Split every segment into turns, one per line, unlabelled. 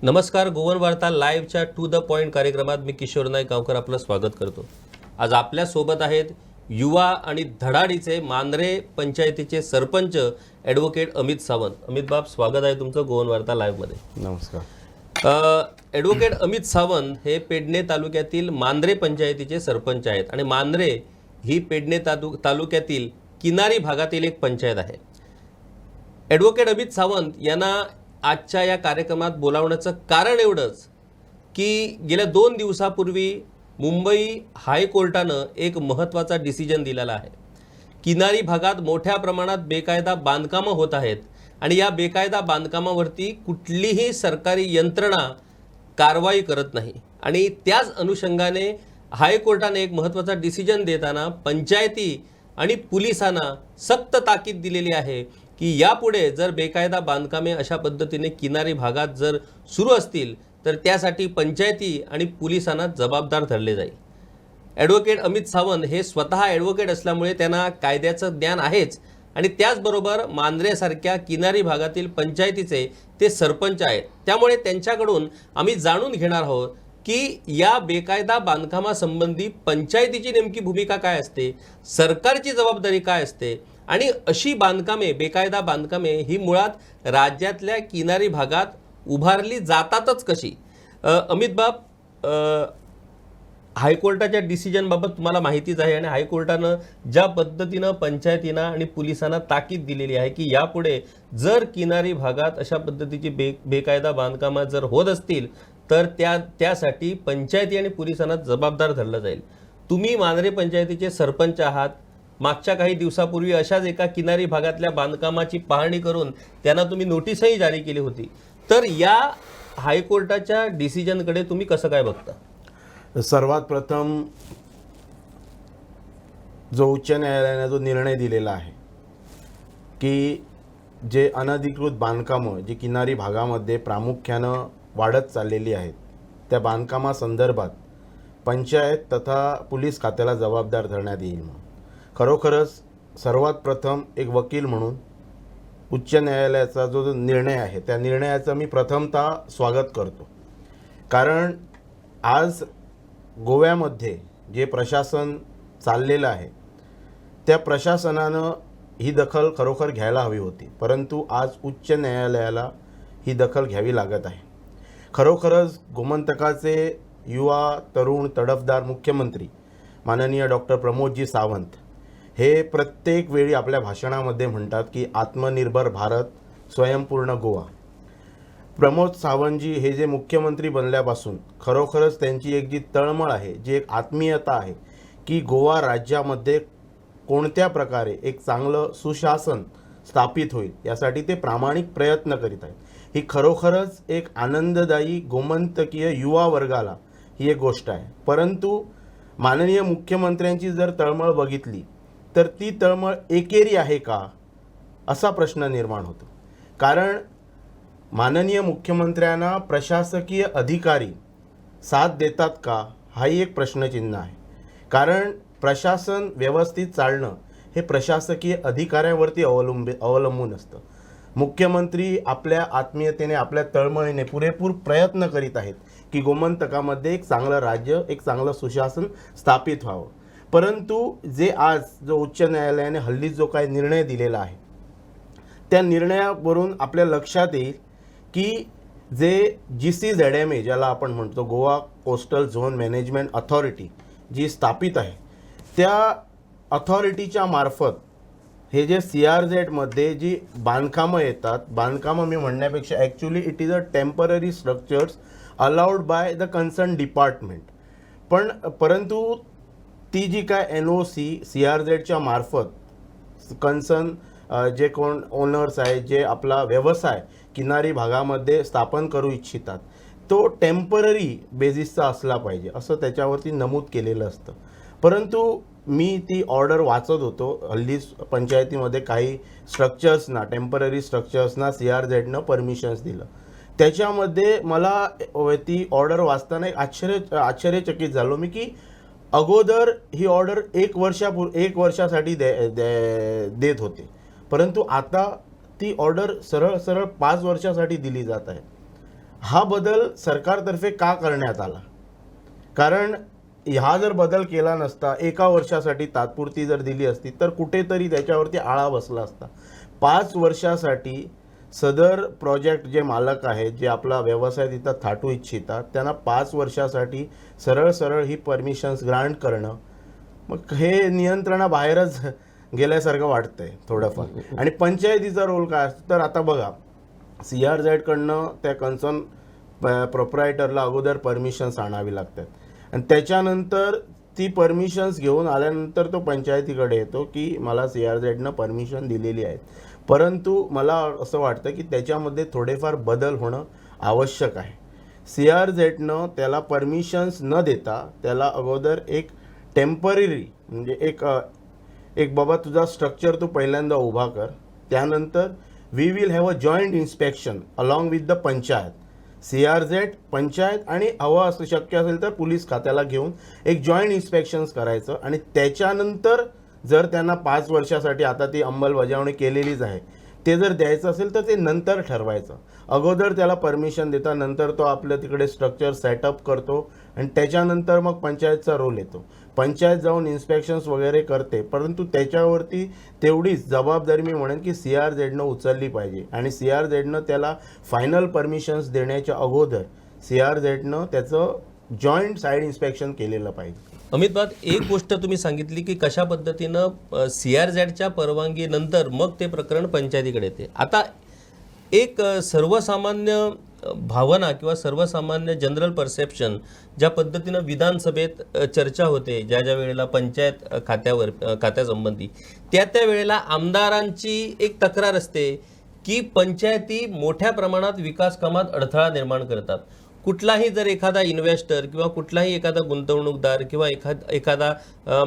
नमस्कार. गोवन वार्ता लाईव्हच्या टू द पॉइंट कार्यक्रमात मी किशोर नाईक गावकर आपलं स्वागत करतो. आज आपल्या सोबत आहेत युवा आणि धडाडीचे मांद्रे पंचायतीचे सरपंच ॲडव्होकेट अमित सावंत. अमित बाब, स्वागत आहे तुमचं गोवन वार्ता लाईव्हमध्ये.
नमस्कार.
ॲडव्होकेट अमित सावंत हे पेडणे तालुक्यातील मांद्रे पंचायतीचे सरपंच आहेत आणि मांद्रे ही पेडणे तालुक्यातील किनारी भागातील एक पंचायत आहे. ॲडव्होकेट अमित सावंत यांना आजच्या या कार्यक्रमात बोलावण्याचं कारण एवढंच की गेल्या 2 दिवसापूर्वी मुंबई हायकोर्टानं एक महत्त्वाचा डिसिजन दिलेला आहे. किनारी भागात मोठ्या प्रमाणात बेकायदा बांधकामं होत आहेत आणि या बेकायदा बांधकामावरती कुठलीही सरकारी यंत्रणा कारवाई करत नाही आणि त्याच अनुषंगाने हायकोर्टाने एक महत्त्वाचा डिसिजन देताना पंचायती आणि पोलिसांना सक्त ताकीद दिलेली आहे की यापुढे जर बेकायदा बांधकामे अशा पद्धतीने किनारी भागात जर सुरू असतील तर त्यासाठी पंचायती आणि पोलिसांना जबाबदार धरले जाईल. ॲडव्होकेट अमित सावंत हे स्वतः ॲडव्होकेट असल्यामुळे त्यांना कायद्याचं ज्ञान आहेच आणि त्याचबरोबर मांद्रेसारख्या किनारी भागातील पंचायतीचे ते सरपंच आहेत. त्यामुळे त्यांच्याकडून आम्ही जाणून घेणार आहोत की या बेकायदा बांधकामासंबंधी पंचायतीची नेमकी भूमिका काय असते, सरकारची जबाबदारी काय असते आणि अशी बांधकामे बेकायदा बांधकामे ही मुळात राज्यातल्या किनारी भागात उभारली जातातच कशी. अमित बाब, हायकोर्टाच्या डिसिजनबाबत तुम्हाला माहितीच आहे आणि हायकोर्टानं ज्या पद्धतीनं पंचायतींना आणि पोलिसांना ताकीद दिलेली आहे की यापुढे जर किनारी भागात अशा पद्धतीची बेकायदा बांधकामं जर होत असतील तर त्यासाठी पंचायती आणि पोलिसांना जबाबदार धरलं जाईल. तुम्ही मांद्रे पंचायतीचे सरपंच आहात. मागच्या काही दिवसापूर्वी अशाच एका किनारी भागातल्या बांधकामाची पाहणी करून त्यांना तुम्ही नोटीसही जारी केली होती. तर या हायकोर्टाच्या डिसिजनकडे तुम्ही कसं काय बघता?
सर्वात प्रथम जो उच्च न्यायालयाने जो निर्णय दिलेला आहे की जे अनधिकृत बांधकामं जी किनारी भागामध्ये प्रामुख्यानं वाढत चाललेली आहेत त्या बांधकामासंदर्भात पंचायत तथा पोलीस खात्याला जबाबदार धरण्यात येईल. खरोखरच सर्वात प्रथम एक वकील म्हणून उच्च न्यायालयाचा जो निर्णय आहे त्या निर्णयाचं मी प्रथमतः स्वागत करतो. कारण आज गोव्यामध्ये जे प्रशासन चाललेलं आहे त्या प्रशासनानं ही दखल खरोखर घ्यायला हवी होती, परंतु आज उच्च न्यायालयाला ही दखल घ्यावी लागत आहे. खरोखरच गोमंतकाचे युवा तरुण तडफदार मुख्यमंत्री माननीय डॉक्टर प्रमोदजी सावंत हे प्रत्येक वेळी आपल्या भाषणामध्ये म्हणतात की आत्मनिर्भर भारत, स्वयंपूर्ण गोवा. प्रमोद सावंतजी हे जे मुख्यमंत्री बनल्यापासून खरोखरच त्यांची एक जी तळमळ आहे, जी एक आत्मीयता आहे की गोवा राज्यामध्ये कोणत्या प्रकारे एक चांगलं सुशासन स्थापित होईल यासाठी ते प्रामाणिक प्रयत्न करीत आहेत. ही खरोखरच एक आनंददायी गोमंतकीय युवा वर्गाला ही एक गोष्ट आहे. परंतु माननीय मुख्यमंत्र्यांची जर तळमळ बघितली तर ती तळमळ एकेरी आहे का असा प्रश्न निर्माण होतो. कारण माननीय मुख्यमंत्र्यांना प्रशासकीय अधिकारी साथ देतात का हाही एक प्रश्नचिन्ह आहे. कारण प्रशासन व्यवस्थित चालणं हे प्रशासकीय अधिकाऱ्यांवरती अवलंबून असतं. मुख्यमंत्री आपल्या आत्मीयतेने आपल्या तळमळीने पुरेपूर प्रयत्न करीत आहेत की गोमंतकामध्ये एक चांगलं राज्य, एक चांगलं सुशासन स्थापित व्हावं. परंतु जे आज जो उच्च न्यायालयाने हल्ली जो काही निर्णय दिलेला आहे त्या निर्णयावरून आपल्या लक्षात येईल की जे GCZMA ज्याला आपण म्हणतो Goa coastal zone management authority जी स्थापित आहे त्या अथॉरिटीच्या मार्फत हे जे CRZ जी बांधकामं येतात, बांधकामं मी म्हणण्यापेक्षा actually it is a temporary structures allowed by the concern department. परंतु ती जी काय NOC CRZच्या मार्फत कन्सर्न जे कोण ओनर्स आहे, जे आपला व्यवसाय किनारी भागामध्ये स्थापन करू इच्छितात तो टेम्पररी बेसिसचा असला पाहिजे असं त्याच्यावरती नमूद केलेलं असतं. परंतु मी ती ऑर्डर वाचत होतो. हल्ली पंचायतीमध्ये काही स्ट्रक्चर्सना, टेम्पररी स्ट्रक्चर्सना CRZनं परमिशन्स दिलं. त्याच्यामध्ये मला ती ऑर्डर वाचताना एक आश्चर्यचकित झालो मी की अगोदर ही ऑर्डर 1 वर्षासाठी देत होते, परंतु आता ती ऑर्डर सरळ 5 वर्षासाठी दिली जात आहे. हा बदल सरकारतर्फे का करण्यात आला? कारण हा जर बदल केला नसता, एका वर्षासाठी तात्पुरती जर दिली असती तर कुठेतरी त्याच्यावरती आळा बसला असता. 5 वर्षासाठी सदर प्रोजेक्ट जे मालक आहेत, जे आपला व्यवसाय तिथं थाटू इच्छितात, त्यांना 5 वर्षासाठी सरळ सरळ ही परमिशन्स ग्रांट करणं, मग हे नियंत्रणाबाहेरच गेल्यासारखं वाटतंय थोडंफार. आणि पंचायतीचा रोल काय असतो तर आता बघा, CRZ कडनं त्या कन्सर्न प्रोप्रायटरला अगोदर परमिशन्स आणावी लागतात आणि त्याच्यानंतर ती परमिशन्स घेऊन आल्यानंतर तो पंचायतीकडे येतो की मला CRZनं परमिशन दिलेली आहे. परंतु मला असं वाटतं की त्याच्यामध्ये थोडेफार बदल होणं आवश्यक आहे. CRZनं त्याला परमिशन्स न देता त्याला अगोदर एक टेम्पररी म्हणजे एक बाबा तुझा स्ट्रक्चर तू पहिल्यांदा उभा कर, त्यानंतर we will have a joint inspection along with the panchayat, CRZ panchayat आणि हवं असं शक्य असेल तर पोलीस खात्याला घेऊन एक जॉईंट इन्स्पेक्शन्स करायचं आणि त्याच्यानंतर जर त्यांना 5 वर्षासाठी आता ती अंमलबजावणी केलेलीच आहे ते जर द्यायचं असेल तर ते नंतर ठरवायचं. अगोदर त्याला परमिशन देता नंतर तो आपल्या तिकडे स्ट्रक्चर सेटअप करतो आणि त्याच्यानंतर मग पंचायतचा रोल येतो. पंचायत जाऊन इन्स्पेक्शन्स वगैरे करते, परंतु त्याच्यावरती तेवढीच जबाबदारी मी म्हणेन की CRZनं उचलली पाहिजे आणि CRZनं त्याला फायनल परमिशन्स देण्याच्या अगोदर CRZनं त्याचं जॉईंट साईड इन्स्पेक्शन केलेलं पाहिजे.
अमित बात, एक गोष्ट तुम्ही सांगितली की कशा पद्धतीनं CRZच्या परवानगीनंतर मग ते प्रकरण पंचायतीकडे येते. आता एक सर्वसामान्य भावना किंवा सर्वसामान्य जनरल परसेप्शन ज्या पद्धतीनं विधानसभेत चर्चा होते ज्या ज्या वेळेला पंचायत खात्यासंबंधी, त्या वेळेला आमदारांची एक तक्रार असते की पंचायती मोठ्या प्रमाणात विकास कामात अडथळा निर्माण करतात. कुठलाही जर एखादा इन्व्हेस्टर किंवा कुठलाही एखादा गुंतवणूकदार किंवा एखादा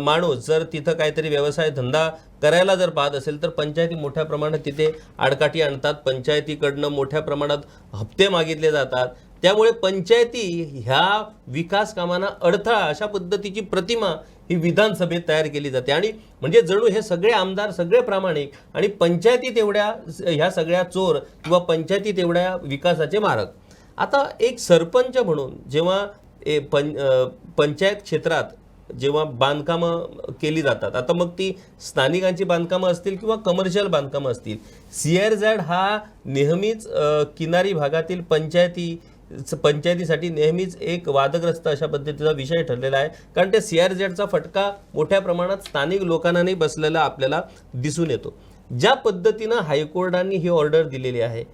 माणूस जर तिथं काहीतरी व्यवसाय धंदा करायला जर पाहत असेल तर पंचायती मोठ्या प्रमाणात तिथे आडकाठी आणतात, पंचायतीकडनं मोठ्या प्रमाणात हप्ते मागितले जातात. त्यामुळे पंचायती ह्या विकास कामांना अडथळा अशा पद्धतीची प्रतिमा ही विधानसभेत तयार केली जाते आणि म्हणजे जणू हे सगळे आमदार सगळे प्रामाणिक आणि पंचायती तेवढ्या ह्या सगळ्या चोर किंवा पंचायती तेवढ्या विकासाचे मारक. आता एक सरपंच म्हणून जेव्हा पंचायत क्षेत्रात जेव्हा बांधकामं केली जातात, आता मग ती स्थानिकांची बांधकामं असतील किंवा कमर्शियल बांधकामं असतील, CRZ हा नेहमीच किनारी भागातील पंचायतीसाठी नेहमीच एक वादग्रस्त अशा पद्धतीचा विषय ठरलेला आहे. कारण त्या CRZचा फटका मोठ्या प्रमाणात स्थानिक लोकांनाही बसलेला आपल्याला दिसून येतो. ज्या पद्धतीनं हायकोर्टाने ही ऑर्डर दिलेली आहे,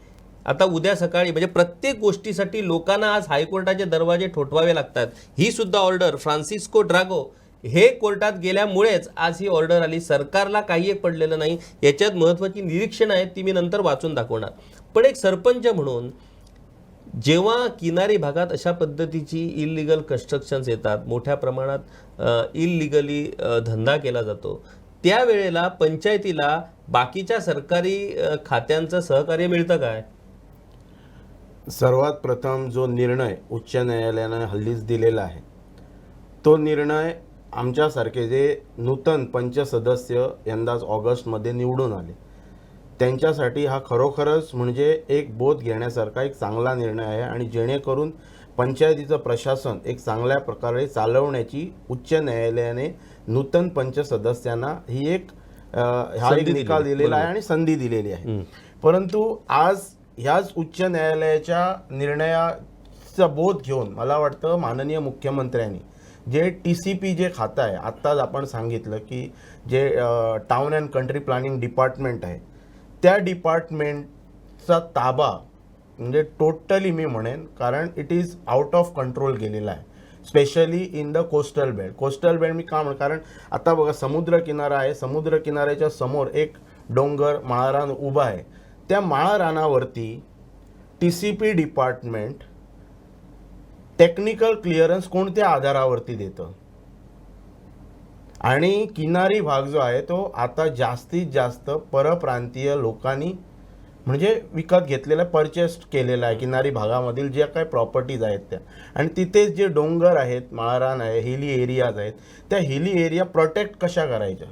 आता उद्या सकाळी म्हणजे प्रत्येक गोष्टीसाठी लोकांना आज हायकोर्टाचे दरवाजे ठोठवावे लागतात. ही सुद्धा ऑर्डर फ्रान्सिस्को ड्रागो हे कोर्टात गेल्यामुळेच आज ही ऑर्डर आली. सरकारला काही एक पडलेलं नाही. याच्यात महत्त्वाची निरीक्षणं आहेत ती मी नंतर वाचून दाखवणार. पण एक सरपंच म्हणून जेव्हा किनारी भागात अशा पद्धतीची इलिगल कन्स्ट्रक्शन्स येतात, मोठ्या प्रमाणात इलिगली धंदा केला जातो, त्यावेळेला पंचायतीला बाकीच्या सरकारी खात्यांचं सहकार्य मिळतं काय?
सर्वात प्रथम जो निर्णय उच्च न्यायालयाने हल्लीच दिलेला आहे तो निर्णय आमच्यासारखे जे नूतन पंचसदस्य यंदाच ऑगस्टमध्ये निवडून आले त्यांच्यासाठी हा खरोखरच म्हणजे एक बोध घेण्यासारखा एक चांगला निर्णय आहे आणि जेणेकरून पंचायतीचं प्रशासन एक चांगल्या प्रकारे चालवण्याची उच्च न्यायालयाने नूतन पंचसदस्यांना ही एक हा एक निकाल दिलेला आहे आणि संधी दिलेली आहे. परंतु आज ह्याच उच्च न्यायालयाच्या निर्णयाचा बोध घेऊन मला वाटतं माननीय मुख्यमंत्र्यांनी जे TCP जे खातं आहे, आत्ताच आपण सांगितलं की जे town and country planning department आहे, त्या डिपार्टमेंटचा ताबा म्हणजे टोटली मी म्हणेन, कारण it is out of control गेलेला आहे, specially in the coastal belt. Coastal belt मी का म्हणतो, कारण आता बघा समुद्रकिनारा आहे, समुद्रकिनाऱ्याच्या समोर एक डोंगर माळरान उभा आहे. त्या माळरानावरती TCP डिपार्टमेंट टेक्निकल क्लिअरन्स कोणत्या आधारावरती देतं आणि किनारी भाग जो आहे तो आता जास्तीत जास्त परप्रांतीय लोकांनी म्हणजे विकत घेतलेला, परचेस केलेला आहे किनारी भागामधील ज्या काही प्रॉपर्टीज आहेत त्या. आणि तिथेच जे डोंगर आहेत, माळरान आहे, हिली एरियाज आहेत, त्या हिली एरिया प्रोटेक्ट कशा करायच्या.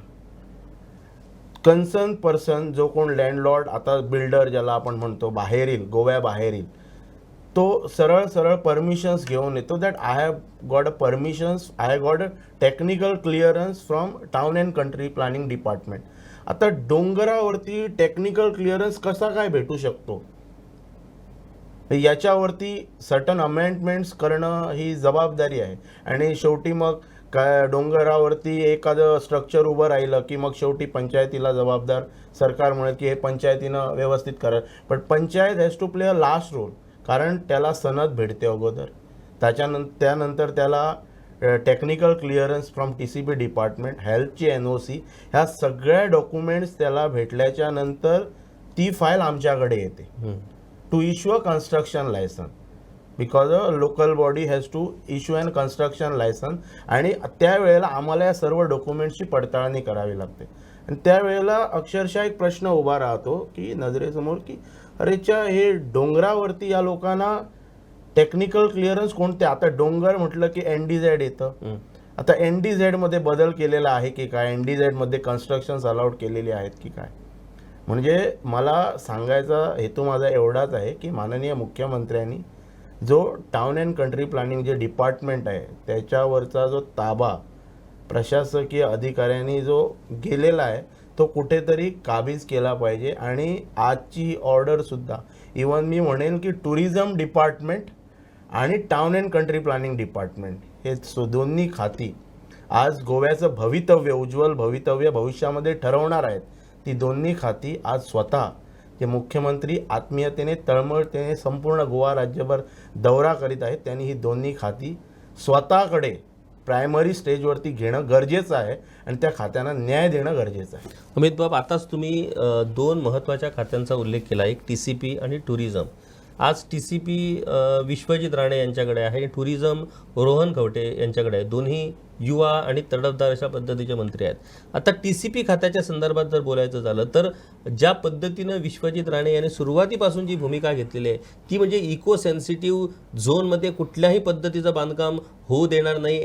कन्सर्न पर्सन जो कोण लँडलॉर्ड, आता बिल्डर ज्याला आपण म्हणतो बाहेरील, गोव्याबाहेरील, तो सरळ सरळ परमिशन्स घेऊन येतो that I have got a permissions, I got a technical clearance from town and country planning department. आता डोंगरावरती टेक्निकल क्लिअरन्स कसा काय भेटू शकतो, याच्यावरती सर्टन अमेंडमेंट्स करणं ही जबाबदारी आहे. आणि शेवटी मग काय डोंगरावरती एखादं स्ट्रक्चर उभं राहिलं की मग शेवटी पंचायतीला जबाबदार सरकार म्हणेल की हे पंचायतीनं व्यवस्थित करा. पण panchayat has to play a last role, कारण त्याला सनद भेटते अगोदर, त्यानंतर त्याला technical clearance from TCP department, हेल्थची NOC, ह्या सगळ्या डॉक्युमेंट्स त्याला भेटल्याच्या नंतर ती फाईल आमच्याकडे येते to issue a construction licence, because a local body has to issue an construction licence. आणि त्यावेळेला आम्हाला या सर्व डॉक्युमेंट्सची पडताळणी करावी लागते. आणि त्यावेळेला अक्षरशः एक प्रश्न उभा राहतो की नजरेसमोर की अरेच्या हे डोंगरावरती या लोकांना टेक्निकल क्लिअरन्स कोणते. आता डोंगर म्हटलं की NDZ येतं. आता NDZ मध्ये बदल केलेला आहे की काय, NDZ मध्ये कन्स्ट्रक्शन्स अलाउड केलेली आहेत की काय. म्हणजे मला सांगायचा हेतू माझा एवढाच आहे की माननीय मुख्यमंत्र्यांनी जो टाउन अँड कंट्री प्लॅनिंग जे डिपार्टमेंट आहे त्याच्यावरचा जो ताबा प्रशासकीय अधिकाऱ्यांनी जो गेलेला आहे तो कुठेतरी काबीज केला पाहिजे. आणि आजची ऑर्डरसुद्धा इवन मी म्हणेन की टुरिझम डिपार्टमेंट आणि town and country planning department हे दोन्ही खाती आज गोव्याचं भवितव्य, उज्ज्वल भवितव्य भविष्यामध्ये ठरवणार आहेत. ती दोन्ही खाती आज स्वतः जे मुख्यमंत्री आत्मीयतेने तळमळतेने संपूर्ण गोवा राज्यभर दौरा करीत आहेत, त्यांनी ही दोन्ही खाती स्वतःकडे प्रायमरी स्टेजवरती घेणं गरजेचं आहे आणि त्या खात्यांना न्याय देणं गरजेचं आहे.
अमित बाब, आताच तुम्ही दोन महत्त्वाच्या खात्यांचा उल्लेख केला, एक TCP आणि टुरिझम. आज TCP विश्वजित राणे यांच्याकडे आहे आणि टुरिझम रोहन खवटे यांच्याकडे आहे. दोन्ही युवा आणि तडफदार अशा पद्धतीचे मंत्री आहेत. आता TCP खात्याच्या संदर्भात जर बोलायचं झालं तर ज्या पद्धतीनं विश्वजित राणे यांनी सुरुवातीपासून जी भूमिका घेतलेली आहे ती म्हणजे इको सेन्सिटिव्ह झोनमध्ये कुठल्याही पद्धतीचं बांधकाम होऊ देणार नाही,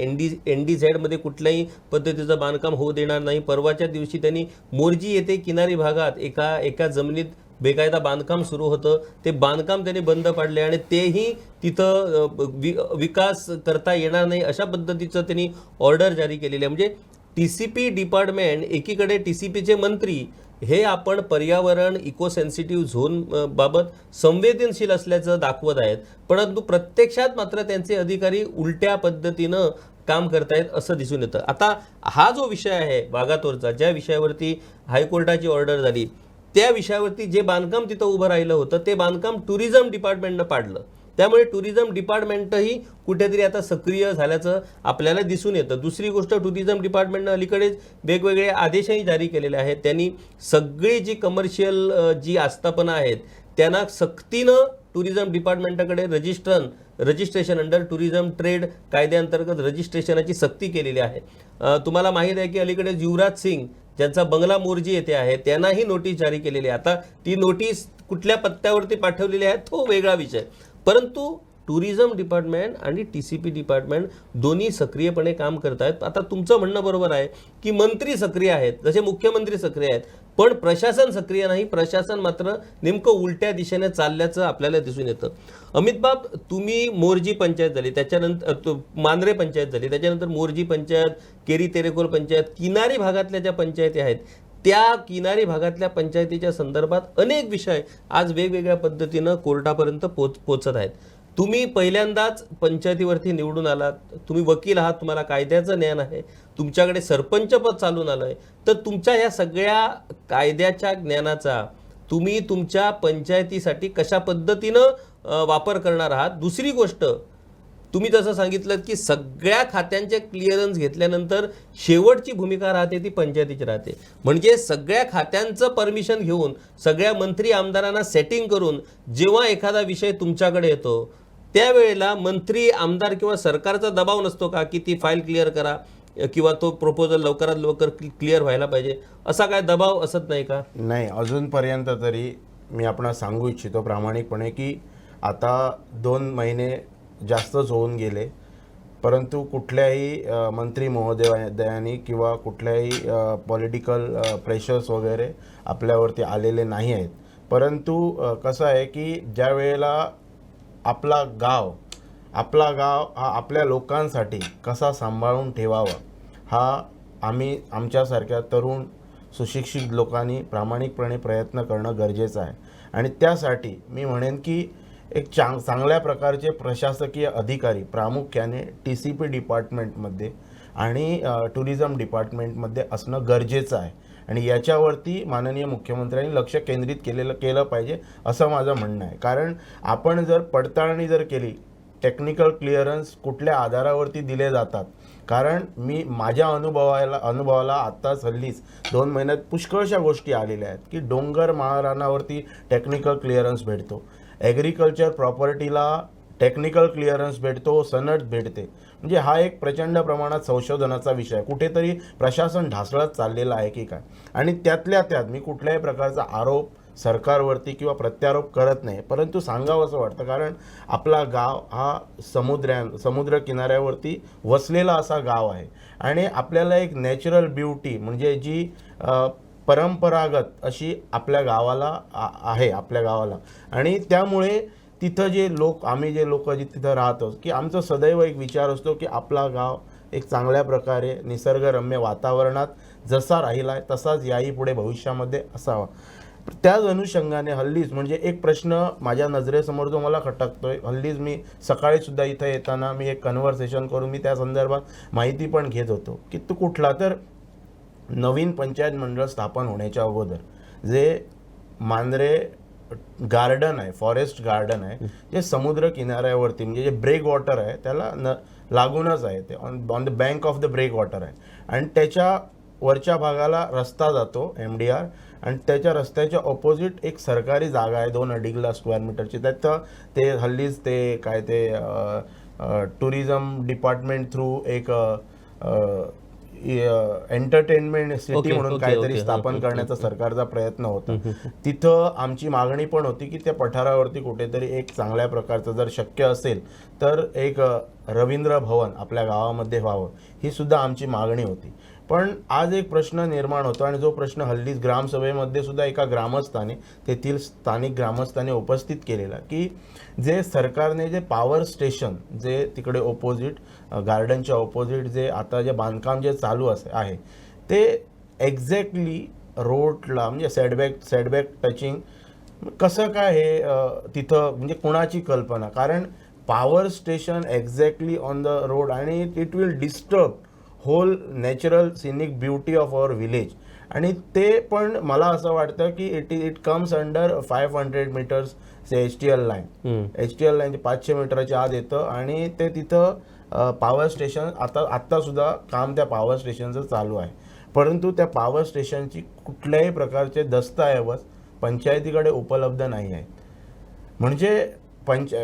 NDZ मध्ये कुठल्याही पद्धतीचं बांधकाम होऊ देणार नाही. परवाच्या दिवशी त्यांनी मोर्जी येथे किनारी भागात एका जमिनीत बेकायदा बांधकाम सुरू होतं, ते बांधकाम त्यांनी बंद पाडले आणि तेही तिथं विकास करता येणार नाही अशा पद्धतीचं त्यांनी ऑर्डर जारी केलेली आहे. म्हणजे TCP डिपार्टमेंट एकीकडे TCPचे मंत्री हे आपण पर्यावरण इको सेन्सिटिव्ह झोन बाबत संवेदनशील असल्याचं दाखवत आहेत, परंतु प्रत्यक्षात मात्र त्यांचे अधिकारी उलट्या पद्धतीनं काम करतायत असं दिसून येतं. आता हा जो विषय आहे वाघातोरचा, ज्या विषयावरती हायकोर्टाची ऑर्डर झाली त्या विषयावरती जे बांधकाम तिथं उभं राहिलं होतं ते बांधकाम टुरिझम डिपार्टमेंटनं पाडलं. त्यामुळे टुरिझम डिपार्टमेंटही कुठेतरी आता सक्रिय झाल्याचं आपल्याला दिसून येतं. दुसरी गोष्ट, टुरिझम डिपार्टमेंटनं अलीकडेच वेगवेगळे आदेशही जारी केलेले आहेत. त्यांनी सगळी जी कमर्शियल जी आस्थापना आहेत त्यांना सक्तीनं टुरिझम डिपार्टमेंटाकडे रजिस्ट्रेशन अंडर टुरिझम ट्रेड कायद्याअंतर्गत रजिस्ट्रेशनाची सक्ती केलेली आहे. तुम्हाला माहीत आहे की अलीकडे युवराज सिंग ज्यांचा बंगला मोर्जी येथे आहे त्यांनाही नोटीस जारी केलेली आहे. आता ती नोटीस कुठल्या पत्त्यावरती पाठवलेली आहे तो वेगळा विषय, परंतु टुरिझम डिपार्टमेंट आणि TCP डिपार्टमेंट दोन्ही सक्रियपणे काम करत आहेत. आता तुमचं म्हणणं बरोबर आहे की मंत्री सक्रिय आहेत, जसे मुख्यमंत्री सक्रिय आहेत, पण प्रशासन सक्रिय नाही. प्रशासन मात्र नेमकं उलट्या दिशेने चालल्याचं आपल्याला दिसून येतं. अमित बाब, तुम्ही मोर्जी पंचायत झाली, त्याच्यानंतर मांद्रे पंचायत झाली, त्याच्यानंतर मोर्जी पंचायत, केरी तेरेखोल पंचायत, किनारी भागातल्या ज्या पंचायती आहेत त्या किनारी भागातल्या पंचायतीच्या संदर्भात अनेक विषय आज वेगवेगळ्या पद्धतीनं कोर्टापर्यंत पोचत आहेत. तुम्ही पहिल्यांदाच पंचायतीवरती निवडून आलात, तुम्ही वकील आहात, तुम्हाला कायद्याचं ज्ञान आहे, तुमच्याकडे सरपंच पद चालून आलंय, तर तुमच्या या सगळ्या कायद्याच्या ज्ञानाचा तुम्ही तुमच्या पंचायतीसाठी कशा पद्धतीनं वापर करणार आहात. दुसरी गोष्ट, तुम्ही जसं सांगितलं की सगळ्या खात्यांचे क्लिअरन्स घेतल्यानंतर शेवटची भूमिका राहते ती पंचायतीची राहते. म्हणजे सगळ्या खात्यांचं परमिशन घेऊन सगळ्या मंत्री आमदारांना सेटिंग करून जेव्हा एखादा विषय तुमच्याकडे येतो त्यावेळेला मंत्री आमदार किंवा सरकारचा दबाव नसतो का की ती फाईल क्लिअर करा किंवा तो प्रपोजल लवकरात लवकर क्लिअर व्हायला पाहिजे, असा काय दबाव असत नाही का?
नाही, अजूनपर्यंत तरी मी आपणास सांगू इच्छितो प्रामाणिकपणे की आता 2 महिने जास्तच होऊन गेले, परंतु कुठल्याही मंत्री महोदयांनी किंवा कुठल्याही पॉलिटिकल प्रेशर्स वगैरे आपल्यावरती आलेले नाही आहेत. परंतु कसं आहे की ज्या वेळेला आपला गाव हा आपल्या लोकांसाठी कसा सांभाळून ठेवावा हा आम्ही आमच्यासारख्या तरुण सुशिक्षित लोकांनी प्रामाणिकपणे प्रयत्न करणं गरजेचं आहे. आणि त्यासाठी मी म्हणेन की एक चांगल्या प्रकारचे प्रशासकीय अधिकारी प्रामुख्याने TCP डिपार्टमेंटमध्ये आणि टुरिझम डिपार्टमेंटमध्ये असणं गरजेचं आहे. आणि याच्यावरती माननीय मुख्यमंत्र्यांनी लक्ष केंद्रित केलं पाहिजे असं माझं म्हणणं आहे. कारण आपण जर पडताळणी जर केली टेक्निकल क्लिअरन्स कुठल्या आधारावरती दिले जातात, कारण मी माझ्या अनुभवाला आत्ताच हल्लीच 2 महिन्यात पुष्कळशा गोष्टी आलेल्या आहेत की डोंगर माळरानावरती टेक्निकल क्लिअरन्स भेटतो, ॲग्रिकल्चर प्रॉपर्टीला टेक्निकल क्लिअरन्स भेटतो, सनद भेटते. म्हणजे हा एक प्रचंड प्रमाणात संशोधनाचा विषय आहे. कुठेतरी प्रशासन ढासळत चाललेलं आहे की काय. आणि त्यातल्या त्यात मी कुठल्याही प्रकारचा आरोप सरकारवरती किंवा प्रत्यारोप करत नाही, परंतु सांगावं असं वाटतं कारण आपला गाव हा समुद्र किनाऱ्यावरती वसलेला असा गाव आहे. आणि आपल्याला एक नॅचरल ब्युटी म्हणजे जी परंपरागत अशी आपल्या गावाला आहे आपल्या गावाला. आणि त्यामुळे तिथं आम्ही जे लोक तिथं राहतो की आमचा सदैव एक विचार असतो की आपला गाव एक चांगल्या प्रकारे निसर्गरम्य वातावरणात जसा राहिला आहे तसाच याही पुढे भविष्यामध्ये असावा. त्याच अनुषंगाने हल्लीच म्हणजे एक प्रश्न माझ्या नजरेसमोर जो मला खटकतोय, हल्लीच मी सकाळी सुद्धा इथं येताना मी एक कन्व्हर्सेशन करून मी त्या संदर्भात माहिती पण घेत होतो की तू कुठला तर नवीन पंचायत मंडळ स्थापन होण्याच्या अगोदर जे मांजरे गार्डन आहे, फॉरेस्ट गार्डन आहे, जे समुद्र किनाऱ्यावरती म्हणजे जे ब्रेक वॉटर आहे त्याला लागूनच आहे, ते on the bank of the breakwater आहे. आणि त्याच्या वरच्या भागाला रस्ता जातो MDR आणि त्याच्या रस्त्याच्या ऑपोजिट एक सरकारी जागा आहे 2.5 स्क्वेअर मीटरची. त्यात ते हल्लीच ते काय ते टुरिझम डिपार्टमेंट थ्रू एक एंटरटेनमेंट सिटी म्हणून काहीतरी स्थापन करण्याचा सरकारचा प्रयत्न होता. तिथं आमची मागणी पण होती की त्या पठारावरती कुठेतरी एक चांगल्या प्रकारचं जर शक्य असेल तर एक रवींद्र भवन आपल्या गावामध्ये व्हावं, ही सुद्धा आमची मागणी होती. पण आज एक प्रश्न निर्माण होतो आणि जो प्रश्न हल्लीच ग्रामसभेमध्ये सुद्धा एका ग्रामस्थाने तेथील स्थानिक ग्रामस्थाने उपस्थित केलेला की जे सरकारने जे पॉवर स्टेशन जे तिकडे ऑपोजिट गार्डनच्या ऑपोजिट जे आता जे बांधकाम जे चालू आहे ते एक्झॅक्टली रोडला म्हणजे सेटबॅक टचिंग कसं काय हे तिथं म्हणजे कुणाची कल्पना. कारण power station exactly on the road आणि it will disturb whole natural scenic beauty of our village. आणि ते पण मला असं वाटतं की it comes under 500 metres HTL line. HTL line 500 मीटरच्या आत येतं आणि ते तिथं पॉवर स्टेशन आत्ता सुद्धा काम त्या पॉवर स्टेशनचं चालू आहे. परंतु त्या पॉवर स्टेशनची कुठल्याही प्रकारचे दस्तऐवज पंचायतीकडे उपलब्ध नाही आहेत. म्हणजे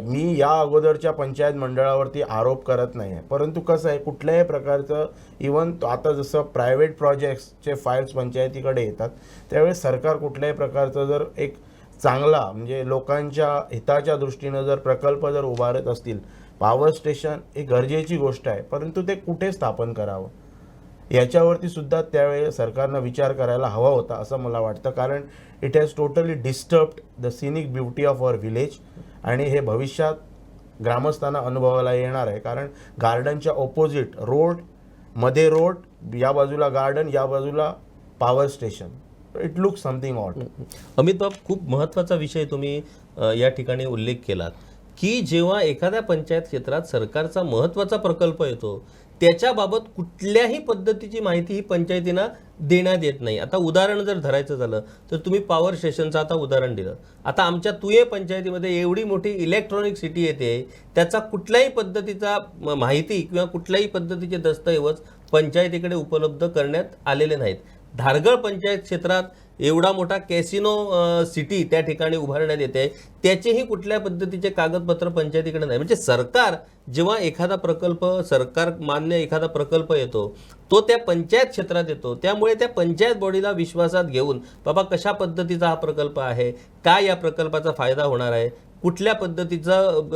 मी या अगोदरच्या पंचायत मंडळावरती आरोप करत नाही आहे, परंतु कसं आहे कुठल्याही प्रकारचं इवन आता जसं प्रायव्हेट प्रोजेक्ट्सचे फाईल्स पंचायतीकडे येतात त्यावेळेस सरकार कुठल्याही प्रकारचं जर एक चांगला म्हणजे लोकांच्या हिताच्या दृष्टीनं जर प्रकल्प जर उभारत असतील, पॉवर स्टेशन ही गरजेची गोष्ट आहे, परंतु ते कुठे स्थापन करावं याच्यावरती सुद्धा त्यावेळी सरकारनं विचार करायला हवा होता असं मला वाटतं. कारण it has totally disturbed the scenic beauty of our village आणि हे भविष्यात ग्रामस्थांना अनुभवायला येणार आहे. कारण गार्डनच्या ऑपोजिट मध्ये रोड, या बाजूला गार्डन, या बाजूला power station. It look something ऑट.
अमित बाब, खूप महत्त्वाचा विषय तुम्ही या ठिकाणी उल्लेख केलात की जेव्हा एखाद्या पंचायत क्षेत्रात सरकारचा महत्त्वाचा प्रकल्प येतो त्याच्याबाबत कुठल्याही पद्धतीची माहिती ही पंचायतींना देण्यात येत नाही. आता उदाहरण जर धरायचं झालं तर तुम्ही पॉवर स्टेशनचं आता उदाहरण दिलं. आता आमच्या तुये पंचायतीमध्ये एवढी मोठी इलेक्ट्रॉनिक सिटी येते, त्याचा कुठल्याही पद्धतीचा माहिती किंवा कुठल्याही पद्धतीचे दस्तऐवज पंचायतीकडे उपलब्ध करण्यात आलेले नाहीत. धारगळ पंचायत क्षेत्रात एवढा मोठा कॅसिनो सिटी त्या ठिकाणी उभारण्यात येते, त्याचेही कुठल्या पद्धतीचे कागदपत्र पंचायतीकडे नाही. म्हणजे सरकार जेव्हा एखादा प्रकल्प सरकार मान्य एखादा प्रकल्प येतो तो त्या पंचायत क्षेत्रात येतो, त्यामुळे त्या पंचायत बॉडीला विश्वासात घेऊन बाबा कशा पद्धतीचा हा प्रकल्प आहे, काय या प्रकल्पाचा फायदा होणार आहे, कुठल्या पद्धतीचं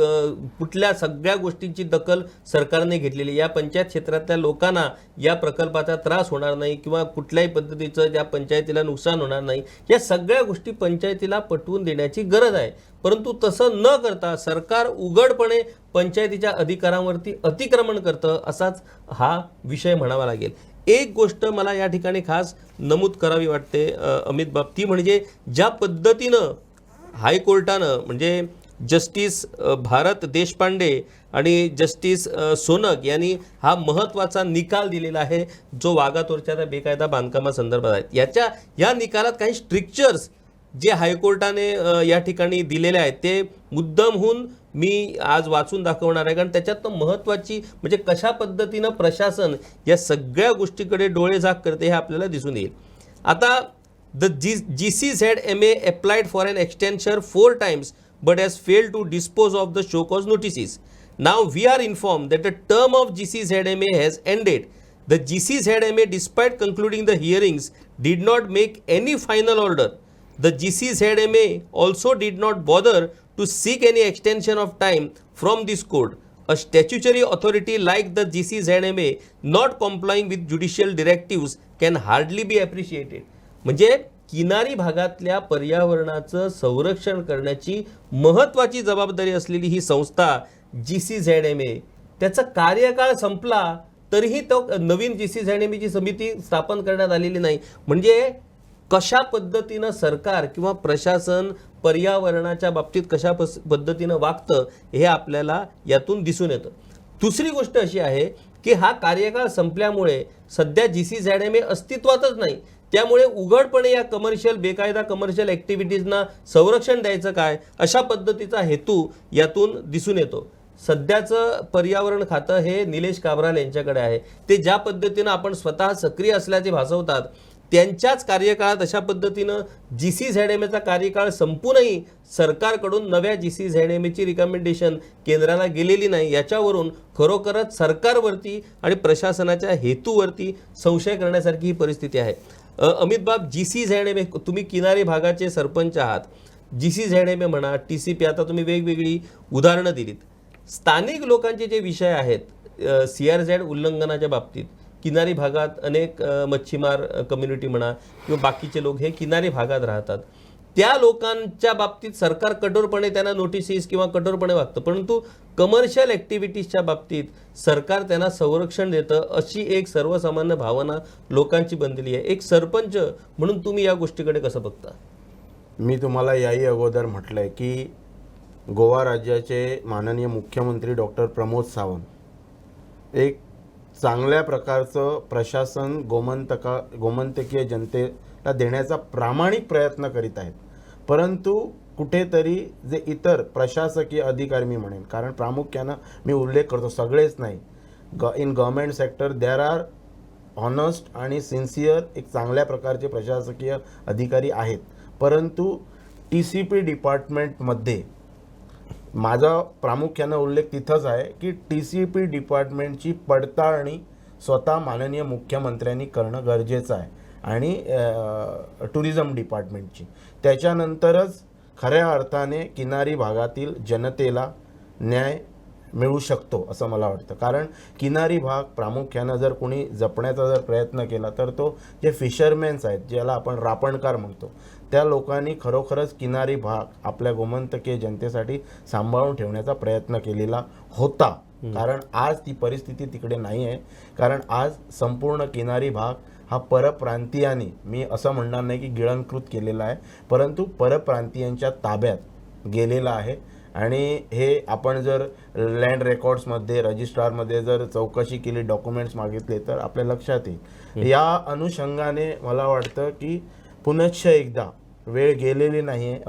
कुठल्या सगळ्या गोष्टींची दखल सरकारने घेतलेली, या पंचायत क्षेत्रातल्या लोकांना या प्रकल्पाचा त्रास होणार नाही किंवा कुठल्याही पद्धतीचं त्या पंचायतीला नुकसान होणार नाही, या सगळ्या गोष्टी पंचायतीला पटवून देण्याची गरज आहे. परंतु तसं न करता सरकार उघडपणे पंचायतीच्या अधिकारांवरती अतिक्रमण करतं, असाच हा विषय म्हणावा लागेल. एक गोष्ट मला या ठिकाणी खास नमूद करावी वाटते अमित बाब, ती म्हणजे ज्या पद्धतीनं हायकोर्टानं म्हणजे जस्टिस भारत देशपांडे आणि जस्टिस सोनक यांनी हा महत्त्वाचा निकाल दिलेला आहे, जो वाघातोरच्या त्या बेकायदा बांधकामासंदर्भात आहेत. या निकालात काही स्ट्रिक्चर्स जे हायकोर्टाने या ठिकाणी दिलेले आहेत ते मुद्दामहून मी आज वाचून दाखवणार आहे, कारण त्याच्यातनं महत्त्वाची म्हणजे कशा पद्धतीनं प्रशासन या सगळ्या गोष्टीकडे डोळेझाक करते हे आपल्याला दिसून येईल. आता The GCZMA applied for an extension 4 times but has failed to dispose of the show cause notices. Now we are informed that the term of GCZMA has ended. The GCZMA, despite concluding the hearings, did not make any final order. The GCZMA also did not bother to seek any extension of time from this court. A statutory authority like the GCZMA not complying with judicial directives can hardly be appreciated. म्हणजे किनारी भागातल्या पर्यावरणाचं संरक्षण करण्याची महत्त्वाची जबाबदारी असलेली ही संस्था GCZMA, त्याचा कार्यकाळ संपला तरीही तो नवीन GCZMAची समिती स्थापन करण्यात आलेली नाही. म्हणजे कशा पद्धतीनं सरकार किंवा प्रशासन पर्यावरणाच्या बाबतीत कशा पद्धतीनं वागतं हे आपल्याला यातून दिसून येतं. दुसरी गोष्ट अशी आहे की हा कार्यकाळ संपल्यामुळे सध्या GCZMA अस्तित्वातच नाही, त्यामुळे उघडपणे या बेकायदा कमर्शियल ॲक्टिव्हिटीजना संरक्षण द्यायचं काय, अशा पद्धतीचा हेतू यातून दिसून येतो. सध्याचं पर्यावरण खातं हे निलेश काब्राल यांच्याकडे आहे. ते ज्या पद्धतीनं आपण स्वतः सक्रिय असल्याचे भासवतात, त्यांच्याच कार्यकाळात अशा पद्धतीनं GCZMAचा कार्यकाळ संपूनही सरकारकडून नव्या GCZMAची रिकमेंडेशन केंद्राला गेलेली नाही. याच्यावरून खरोखरच सरकारवरती आणि प्रशासनाच्या हेतूवरती संशय करण्यासारखी ही परिस्थिती आहे. अमित बाब, GCZMA, तुम्ही किनारी भागाचे सरपंच आहात. GCZMA म्हणा, TCP, आता तुम्ही वेगवेगळी उदाहरणं दिलीत. स्थानिक लोकांचे जे विषय आहेत CRZ उल्लंघनाच्या बाबतीत, किनारी भागात अनेक मच्छीमार कम्युनिटी म्हणा किंवा बाकीचे लोक हे किनारी भागात राहतात, त्या लोकांच्या बाबतीत सरकार कठोरपणे त्यांना नोटिसेस किंवा कठोरपणे वागतं, परंतु कमर्शियल ॲक्टिव्हिटीजच्या बाबतीत सरकार त्यांना संरक्षण देतं, अशी एक सर्वसामान्य भावना लोकांची बनलेली आहे. एक सरपंच म्हणून तुम्ही या गोष्टीकडे कसं बघता?
मी तुम्हाला याही अगोदर म्हटलंय की गोवा राज्याचे माननीय मुख्यमंत्री डॉक्टर प्रमोद सावंत एक चांगल्या प्रकारचं प्रशासन गोमंतकीय जनतेला देण्याचा प्रामाणिक प्रयत्न करीत आहेत. परंतु कुठेतरी जे इतर प्रशासकीय अधिकारी, मी म्हणेन, कारण प्रामुख्यानं मी उल्लेख करतो, सगळेच नाही, in government sector there are honest आणि सिन्सिअर एक चांगल्या प्रकारचे प्रशासकीय अधिकारी आहेत. परंतु TCP डिपार्टमेंटमध्ये माझा प्रामुख्यानं उल्लेख तिथंच आहे की TCP डिपार्टमेंटची पडताळणी स्वतः माननीय मुख्यमंत्र्यांनी करणं गरजेचं आहे आणि टुरिझम डिपार्टमेंटची. त्याच्यानंतरच खऱ्या अर्थाने किनारी भागातील जनतेला न्याय मिळू शकतो असं मला वाटतं. कारण किनारी भाग प्रामुख्यानं जर कोणी जपण्याचा जर प्रयत्न केला तर तो जे फिशरमॅन्स आहेत, ज्याला आपण रापणकार म्हणतो, त्या लोकांनी खरोखरच किनारी भाग आपल्या गोमंतकीय जनतेसाठी सांभाळून ठेवण्याचा प्रयत्न केलेला होता. कारण आज ती परिस्थिती तिकडे नाही आहे. कारण आज संपूर्ण किनारी भाग हा परप्रांतीयांनी, मी असं म्हणणार नाही की गिळंकृत केलेला आहे, परंतु परप्रांतीयांच्या ताब्यात गेलेला आहे. आणि हे आपण जर लँड रेकॉर्ड्समध्ये, रजिस्ट्रारमध्ये जर चौकशी केली, डॉक्युमेंट्स मागितले तर आपल्या लक्षात येईल. या अनुषंगाने मला वाटतं की पुनश्च एकदा वेळ गेलेली नाही आहे,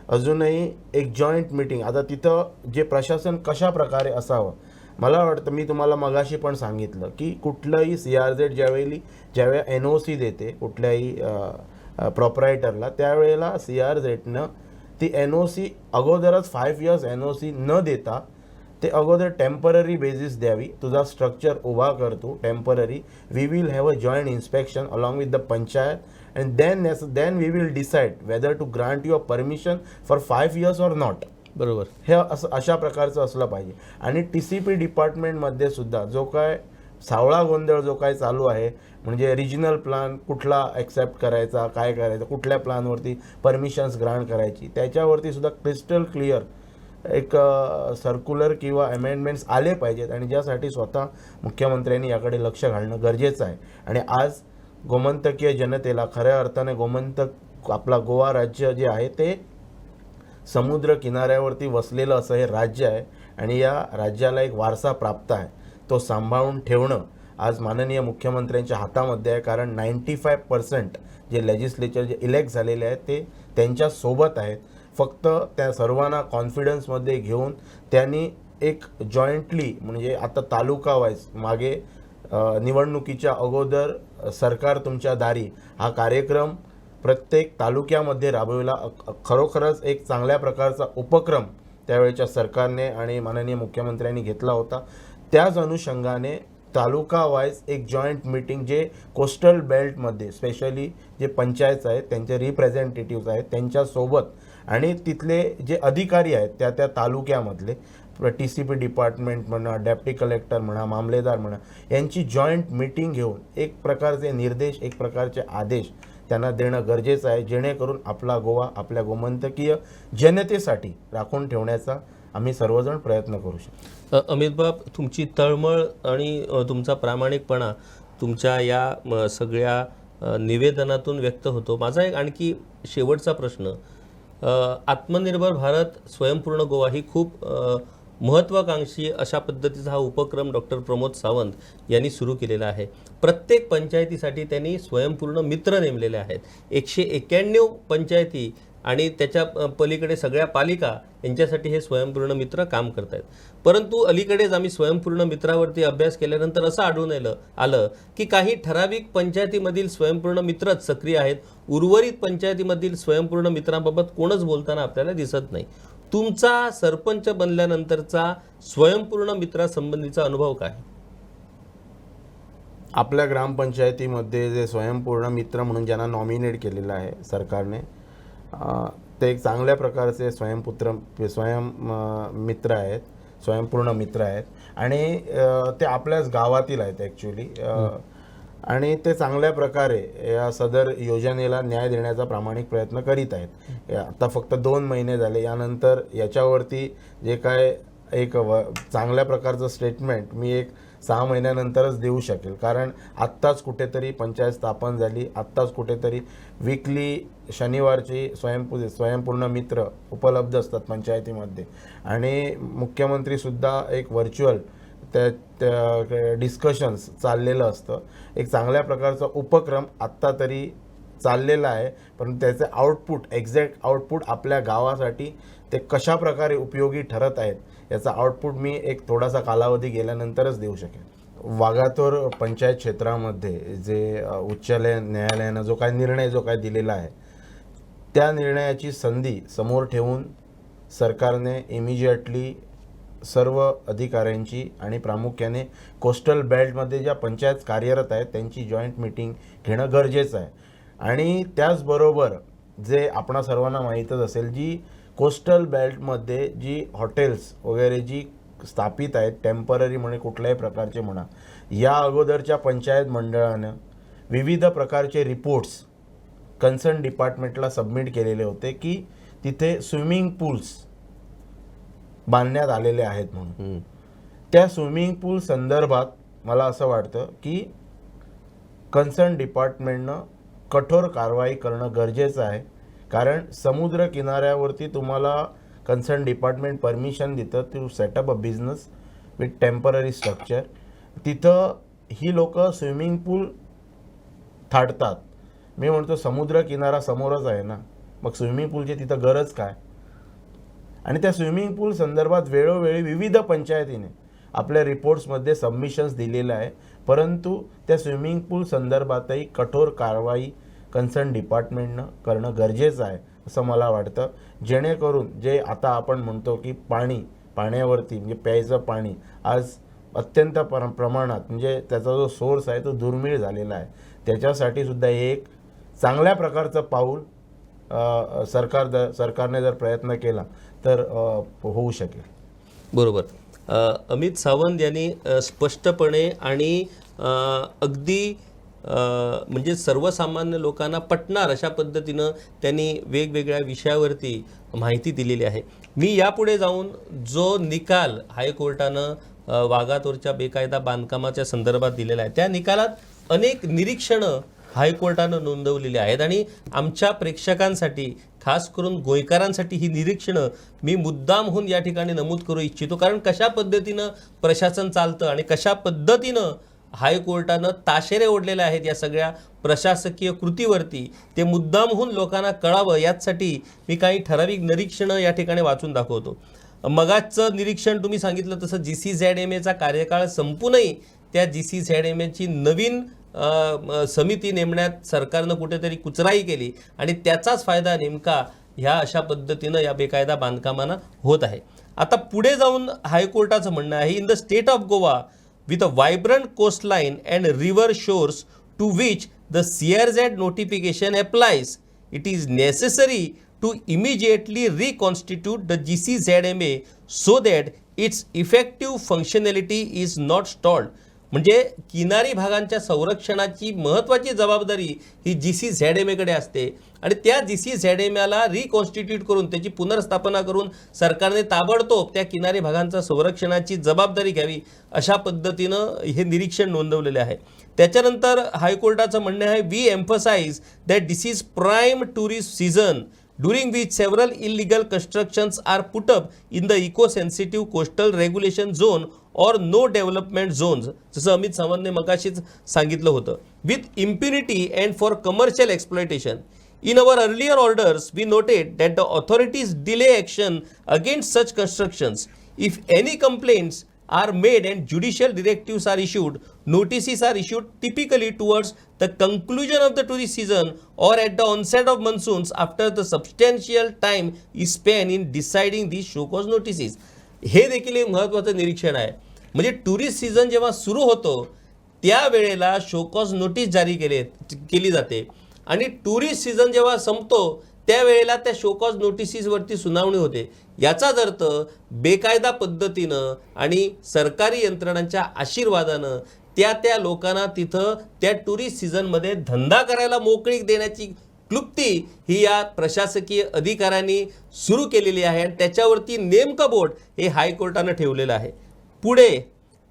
अजूनही एक जॉईंट मीटिंग. आता तिथं जे प्रशासन कशा प्रकारे असावं, मला वाटतं, मी तुम्हाला मगाशी पण सांगितलं की कुठलंही CRZ ज्यावेळेला NOC देते कुठल्याही प्रॉपरायटरला, त्यावेळेला CRZनं ती NOC अगोदरच 5 years NOC न देता ते अगोदर टेम्पररी बेसिस द्यावी. तुझा स्ट्रक्चर उभा करतो temporary, we will have a joint inspection along with the panchayat and then we will decide whether to grant you a permission for 5 years or not.
बरोबर.
हे असं अशा प्रकारचं असलं पाहिजे. आणि TCP डिपार्टमेंटमध्ये सुद्धा जो काय सावळा गोंधळ जो काय चालू आहे, म्हणजे रिजनल प्लान कुठला ॲक्सेप्ट करायचा, काय करायचं, कुठल्या प्लॅनवरती परमिशन्स ग्रांट करायची, त्याच्यावरती सुद्धा क्रिस्टल क्लिअर एक सर्क्युलर किंवा अमेंडमेंट्स आले पाहिजेत. आणि ज्यासाठी स्वतः मुख्यमंत्र्यांनी याकडे लक्ष घालणं गरजेचं आहे. आणि आज गोमंतकीय जनतेला खऱ्या अर्थाने गोमंतक आपला गोवा राज्य जे आहे ते समुद्र किनाऱ्यावरती वसलेलं असं हे राज्य आहे. आणि या राज्याला एक वारसा प्राप्त आहे, तो सांभाळून ठेवणं आज माननीय मुख्यमंत्र्यांच्या हातामध्ये आहे. कारण 95% जे लेजिस्लेचर जे इलेक्ट झालेले आहेत ते त्यांच्या सोबत आहेत. फक्त त्या सर्वांना कॉन्फिडन्समध्ये घेऊन त्यांनी एक जॉईंटली, म्हणजे आता तालुका वाईज मागे निवडणुकीच्या अगोदर सरकार तुमच्या दारी हा कार्यक्रम प्रत्येक तालुक्यामध्ये राबविला. खरोखरच एक चांगल्या प्रकारचा उपक्रम त्यावेळेच्या सरकारने आणि माननीय मुख्यमंत्र्यांनी घेतला होता. त्याच अनुषंगाने तालुका वाईज एक जॉईंट मीटिंग जे कोस्टल बेल्टमध्ये स्पेशली जे पंचायत आहेत त्यांचे रिप्रेझेंटेटिव्ह आहेत त्यांच्यासोबत आणि तिथले जे अधिकारी आहेत त्या तालुक्यामधले TCP डिपार्टमेंट म्हणा, डेप्टी कलेक्टर म्हणा, मामलेदार म्हणा, यांची जॉईंट मीटिंग घेऊन एक प्रकारचे निर्देश, एक प्रकारचे आदेश त्यांना देणं गरजेचं आहे. जेणेकरून आपला गोवा आपल्या गोमंतकीय जनतेसाठी राखून ठेवण्याचा आम्ही सर्वजण प्रयत्न करू शकतो.
अमित बाब, तुमची तळमळ आणि तुमचा प्रामाणिकपणा तुमच्या या सगळ्या निवेदनातून व्यक्त होतो. माझा एक आणखी शेवटचा प्रश्न, आत्मनिर्भर भारत स्वयंपूर्ण गोवा ही खूप महत्त्वाकांक्षी अशा पद्धतीचा हा उपक्रम डॉक्टर प्रमोद सावंत यांनी सुरू केलेला आहे. प्रत्येक पंचायतीसाठी त्यांनी स्वयंपूर्ण मित्र नेमलेले आहेत. 191 पंचायती आणि त्याच्या पलीकडे सगळ्या पालिका यांच्यासाठी हे स्वयंपूर्ण मित्र काम करत आहेत. परंतु अलीकडेच आम्ही स्वयंपूर्ण मित्रावरती अभ्यास केल्यानंतर असं आढळून आलं की काही ठराविक पंचायतीमधील स्वयंपूर्ण मित्रच सक्रिय आहेत. उर्वरित पंचायतीमधील स्वयंपूर्ण मित्रांबाबत कोणच बोलताना आपल्याला दिसत नाही. तुमचा सरपंच बनल्यानंतरचा स्वयंपूर्ण मित्रासंबंधीचा अनुभव काय?
आपल्या ग्रामपंचायतीमध्ये जे स्वयंपूर्ण मित्र म्हणून ज्यांना नॉमिनेट केलेलं आहे सरकारने, ते एक चांगल्या प्रकारचे मित्र आहेत, स्वयंपूर्ण मित्र आहेत. आणि ते आपल्याच गावातील आहेत ॲक्च्युली. आणि ते चांगल्या प्रकारे या सदर योजनेला न्याय देण्याचा प्रामाणिक प्रयत्न करीत आहेत. आता फक्त 2 महिने झाले. यानंतर याच्यावरती जे काय एक चांगल्या प्रकारचं स्टेटमेंट मी एक 6 महिन्यानंतरच देऊ शकेल. कारण आत्ताच कुठेतरी पंचायत स्थापन झाली, आत्ताच कुठेतरी वीकली शनिवारची स्वयंपूर्ण मित्र उपलब्ध असतात पंचायतीमध्ये. आणि मुख्यमंत्रीसुद्धा एक व्हर्च्युअल त्या डिस्कशन्स चाललेलं असतं. एक चांगल्या प्रकारचा उपक्रम आत्ता तरी चाललेला आहे. पण त्याचे आउटपुट, एक्झॅक्ट आउटपुट आपल्या गावासाठी ते कशा प्रकारे उपयोगी ठरत आहेत याचा आउटपुट मी एक थोडासा कालावधी गेल्यानंतरच देऊ शकेन. वाघातोर पंचायत क्षेत्रामध्ये जे उच्च न्यायालयानं जो काय दिलेला आहे त्या निर्णयाची संधी समोर ठेवून सरकारने इमिजिएटली सर्व अधिकाऱ्यांची आणि प्रामुख्याने कोस्टल बेल्टमध्ये ज्या पंचायत कार्यरत आहेत त्यांची जॉईंट मीटिंग घेणं गरजेचं आहे. आणि त्याचबरोबर जे आपणा सर्वांना माहीतच असेल, जी कोस्टल बेल्टमध्ये जी हॉटेल्स वगैरे जी स्थापित आहेत टेम्पररी म्हणे कुठल्याही प्रकारचे म्हणा, या अगोदरच्या पंचायत मंडळानं विविध प्रकारचे रिपोर्ट्स कन्सर्न डिपार्टमेंटला सबमिट केलेले होते की तिथे स्विमिंग पूल्स बांधण्यात आलेले आहेत म्हणून. त्या स्विमिंग पूल संदर्भात मला असं वाटतं की कन्सर्न डिपार्टमेंटनं कठोर कारवाई करणं गरजेचं आहे. कारण समुद्र किनाऱ्यावरती तुम्हाला कन्सर्न डिपार्टमेंट परमिशन देतं to set up a business with temporary structure. तिथं ही लोक स्विमिंग पूल थाटतात. मी म्हणतो समुद्र किनारा समोरच आहे ना, मग स्विमिंग पूलची तिथं गरज काय? आणि त्या स्विमिंग पूल संदर्भात वेळोवेळी विविध पंचायतीने आपल्या रिपोर्ट्समध्ये सबमिशन्स दिलेलं आहे. परंतु त्या स्विमिंग पूल संदर्भातही कठोर कारवाई कन्सर्न डिपार्टमेंटनं करणं गरजेचं आहे असं मला वाटतं. जेणेकरून जे आता आपण म्हणतो की पाण्यावरती म्हणजे प्यायचं पाणी आज अत्यंत प्रमाणात म्हणजे त्याचा जो सोर्स आहे तो दुर्मिळ झालेला आहे. त्याच्यासाठी सुद्धा एक चांगल्या प्रकारचं पाऊल सरकारने जर प्रयत्न केला तर होऊ शकेल.
बरोबर. अमित सावंत यांनी स्पष्टपणे आणि अगदी म्हणजे सर्वसामान्य लोकांना पटणार अशा पद्धतीनं त्यांनी वेगवेगळ्या विषयावरती माहिती दिलेली आहे. मी यापुढे जाऊन जो निकाल हायकोर्टानं वाघातोरच्या बेकायदा बांधकामाच्या संदर्भात दिलेला आहे त्या निकालात अनेक निरीक्षणं हायकोर्टानं नोंदवलेली आहेत आणि आमच्या प्रेक्षकांसाठी खास करून गोयकरांसाठी ही निरीक्षणं मी मुद्दामहून या ठिकाणी नमूद करू इच्छितो, कारण कशा पद्धतीनं प्रशासन चालतं आणि कशा पद्धतीनं हायकोर्टानं ताशेरे ओढलेले आहेत या सगळ्या प्रशासकीय कृतीवरती ते मुद्दामहून लोकांना कळावं यासाठी मी काही ठराविक निरीक्षणं या ठिकाणी वाचून दाखवतो. मगाचं निरीक्षण तुम्ही सांगितलं तसं GCZMAचा कार्यकाळ संपूनही त्या GCZMAची नवीन समिती नेमण्यात सरकारनं कुठेतरी कुचराई केली आणि त्याचाच फायदा नेमका ह्या अशा पद्धतीनं या बेकायदा बांधकामांना होत आहे. आता पुढे जाऊन हायकोर्टाचं म्हणणं आहे, in the state of Goa with a vibrant coastline and river shores to which the CRZ notification applies, it is necessary to immediately reconstitute the GCZMA so that its effective functionality is not stalled. म्हणजे किनारी भागांच्या संरक्षणाची महत्त्वाची जबाबदारी ही GCZMAकडे असते आणि त्या GCZMAला reconstitute करून त्याची पुनर्स्थापना करून सरकारने ताबडतोब त्या किनारी भागांच्या संरक्षणाची जबाबदारी घ्यावी अशा पद्धतीनं हे निरीक्षण नोंदवलेले आहे. त्याच्यानंतर हायकोर्टाचं म्हणणं आहे, we emphasize that this is prime tourist season during which several illegal constructions are put up in the eco-sensitive coastal regulation zone or no development zones, जसं अमित सावंतने मगाशीच सांगितलं होतं, with impunity and for commercial exploitation. In our earlier orders, we noted that the authorities delay action against such constructions. If any complaints are made and judicial directives are issued, notices are issued typically towards the conclusion of the tourist season or at the onset of monsoons after the substantial time is spent in deciding these show cause notices. हे देखील एक महत्त्वाचं निरीक्षण आहे. म्हणजे tourist season जेव्हा सुरू होतो त्यावेळेला शो कॉज नोटीस जारी केली जाते आणि टुरिस्ट सीझन जेव्हा संपतो त्यावेळेला त्या शो कॉज नोटिसीसवरती सुनावणी होते. याचाच अर्थ बेकायदा पद्धतीनं आणि सरकारी यंत्रणांच्या आशीर्वादानं त्या लोकांना तिथं त्या टुरिस्ट सीझनमध्ये धंदा करायला मोकळीक देण्याची क्लुप्ती ही या प्रशासकीय अधिकाऱ्यांनी सुरू केलेली आहे आणि त्याच्यावरती नेमकं बोट हे हायकोर्टानं ठेवलेलं आहे. पुढे,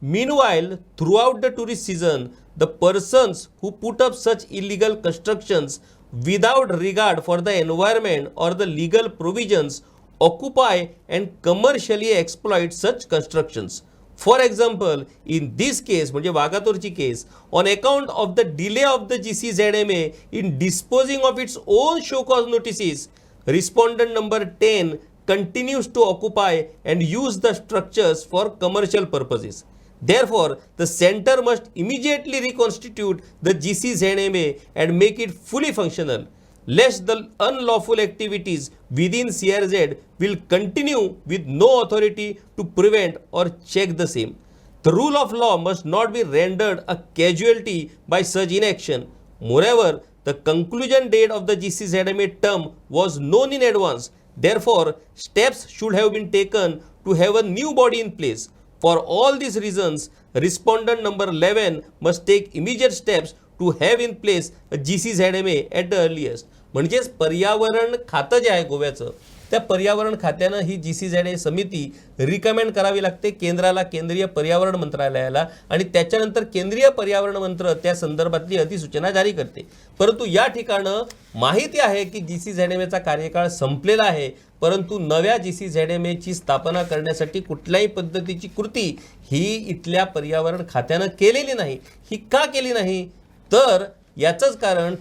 meanwhile throughout the tourist season the persons who put up such illegal constructions without regard for the environment or the legal provisions occupy and commercially exploit such constructions. For example, in this case, म्हणजे वाघातोरची केस, on account of the delay of the GCZMA in disposing of its own show cause notices, respondent number 10 continues to occupy and use the structures for commercial purposes. Therefore, the center must immediately reconstitute the GCZMA and make it fully functional, lest the unlawful activities within CRZ will continue with no authority to prevent or check the same. The rule of law must not be rendered a casualty by such inaction. Moreover, the conclusion date of the GCZMA term was known in advance. Therefore, steps should have been taken to have a new body in place. For all these reasons, respondent number 11 must take immediate steps to have in place a GCZMA at the earliest. म्हणजेच पर्यावरण खातं जे आहे गोव्याचं त्या पर्यावरण खात्यानं ही GCZMA समिती रिकमेंड करावी लागते केंद्राला, केंद्रीय पर्यावरण मंत्रालयाला आणि त्याच्यानंतर केंद्रीय पर्यावरण मंत्र त्या संदर्भातली अधिसूचना जारी करते. परंतु या ठिकाणं माहिती आहे की GCZMAचा कार्यकाळ संपलेला आहे, परंतु नव्या GCZMAची स्थापना करण्यासाठी कुठल्याही पद्धतीची कृती ही इथल्या पर्यावरण खात्यानं केलेली नाही. ही का केली नाही तर याचंच कारण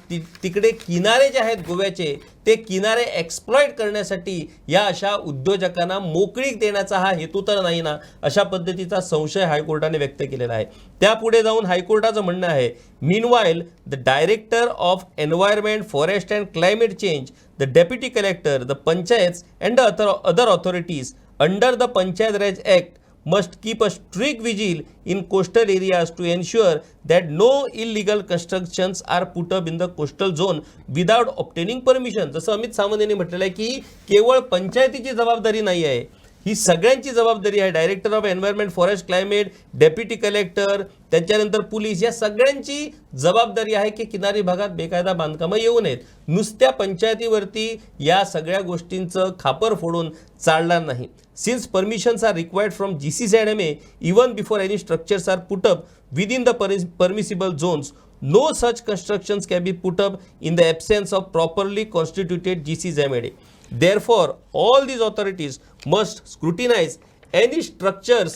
तिकडे किनारे जे आहेत गोव्याचे ते किनारे एक्सप्लॉइट करण्यासाठी या अशा उद्योजकांना मोकळीक देण्याचा हा हेतू तर नाही ना, अशा पद्धतीचा संशय हायकोर्टाने व्यक्त केलेला आहे. त्यापुढे जाऊन हायकोर्टाचं म्हणणं आहे, meanwhile the director of environment, forest and climate change, the deputy collector, the panchayats and the other authorities under the panchayat Raj act must keep a strict vigil in coastal areas to ensure that no illegal constructions are put up in the coastal zone without obtaining permission. जसं अमित सावंत यांनी म्हटलेलं आहे की केवळ पंचायतीची जबाबदारी नाही आहे, ही सगळ्यांची जबाबदारी आहे. Director of environment, forest, climate, deputy collector, त्याच्यानंतर पोलीस, या सगळ्यांची जबाबदारी आहे की किनारी भागात बेकायदा बांधकामं येऊ नयेत. नुसत्या पंचायतीवरती या सगळ्या गोष्टींचं खापर फोडून चालणार नाही. Since permissions are required from GCZMA even before any structures are put up within the permissible zones, no such constructions can be put up in the absence of properly constituted GCZMA. Therefore, all these authorities must scrutinize any structures